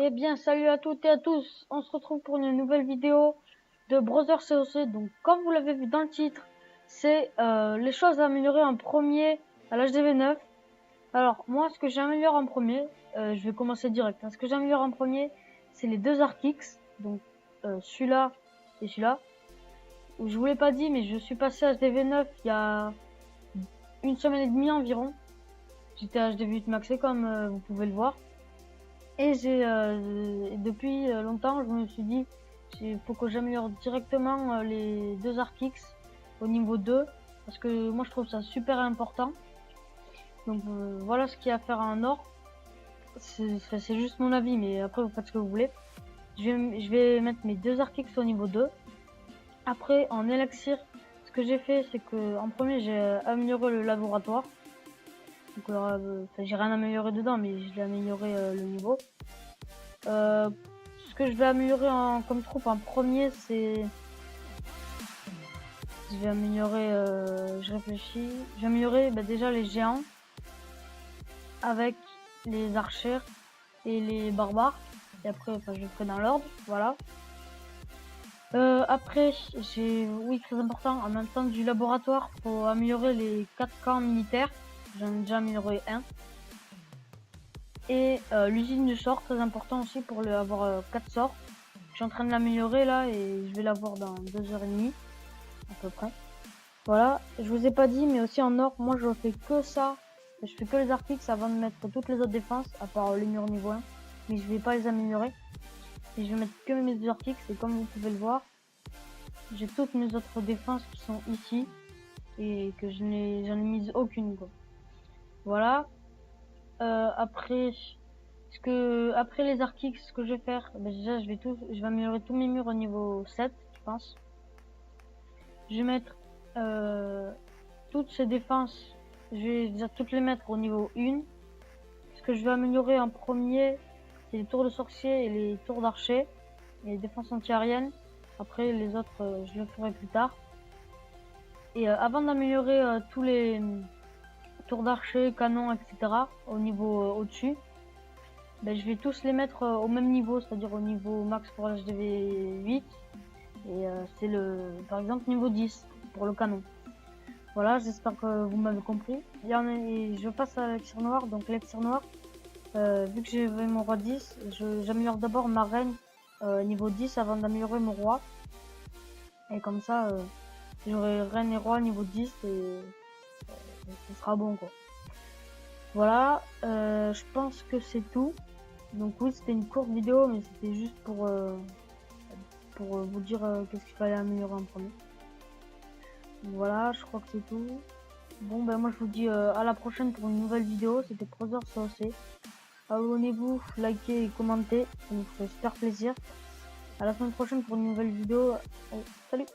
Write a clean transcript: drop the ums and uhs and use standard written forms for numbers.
Eh bien, salut à toutes et à tous. On se retrouve pour une nouvelle vidéo de Brother COC. Donc, comme vous l'avez vu dans le titre, c'est les choses à améliorer en premier à l'HDV9. Alors, moi, ce que j'améliore en premier, je vais commencer direct. Ce que j'améliore en premier, c'est les deux ARC-X. Donc, celui-là et celui-là. Je vous l'ai pas dit, mais je suis passé à HDV9 il y a une semaine et demie environ. J'étais à HDV8 maxé comme vous pouvez le voir. Et depuis longtemps, je me suis dit, il faut que j'améliore directement les deux ARC-X au niveau 2, parce que moi je trouve ça super important. Donc voilà ce qu'il y a à faire en or. C'est juste mon avis, mais après vous faites ce que vous voulez. Je vais mettre mes deux ARC-X au niveau 2. Après, en élixir, ce que j'ai fait, c'est que en premier, j'ai amélioré le laboratoire. Donc, j'ai rien amélioré dedans, mais je l'ai amélioré le niveau. Ce que je vais améliorer comme troupe en premier, c'est... Je vais améliorer... je réfléchis... Je vais améliorer déjà les géants avec les archers et les barbares. Et après, je ferai dans l'ordre, voilà. Après, oui, très important, en même temps du laboratoire, faut améliorer les 4 camps militaires. J'en ai déjà amélioré un. Et l'usine du sort, très important aussi pour avoir 4 sorts. Je suis en train de l'améliorer là et je vais l'avoir dans 2h30 à peu près. Voilà, je vous ai pas dit, mais aussi en or, moi je fais que ça. Je fais que les ARC-X avant de mettre toutes les autres défenses, à part les murs niveau 1. Mais je vais pas les améliorer. Et je vais mettre que mes ARC-X et comme vous pouvez le voir, j'ai toutes mes autres défenses qui sont ici. Et que j'en ai mise aucune quoi. Voilà. Après les ARC-X, ce que je vais faire, déjà je vais améliorer tous mes murs au niveau 7, je pense. Je vais mettre toutes ces défenses, je vais déjà toutes les mettre au niveau 1. Ce que je vais améliorer en premier, c'est les tours de sorcier et les tours d'archer et les défenses anti-aériennes. Après les autres, je le ferai plus tard. Et avant d'améliorer tous les tours d'archer, canons, etc. au niveau au-dessus, je vais tous les mettre au même niveau, c'est-à-dire au niveau max pour l'HDV8 et c'est par exemple niveau 10 pour le canon. Voilà, j'espère que vous m'avez compris. Et je passe à l'élixir noir. Donc l'élixir noir, vu que j'ai mon roi 10, j'améliore d'abord ma reine niveau 10 avant d'améliorer mon roi. Et comme ça, j'aurai reine et roi niveau 10 et ce sera bon quoi. Voilà, je pense que c'est tout. Donc oui, c'était une courte vidéo, mais c'était juste pour vous dire qu'est-ce qu'il fallait améliorer en premier. Voilà, je crois que c'est tout. Bon, moi je vous dis à la prochaine pour une nouvelle vidéo. C'était Brother COC. Abonnez-vous, likez et commentez, ça nous ferait super plaisir. À la semaine prochaine pour une nouvelle vidéo. Allez, salut!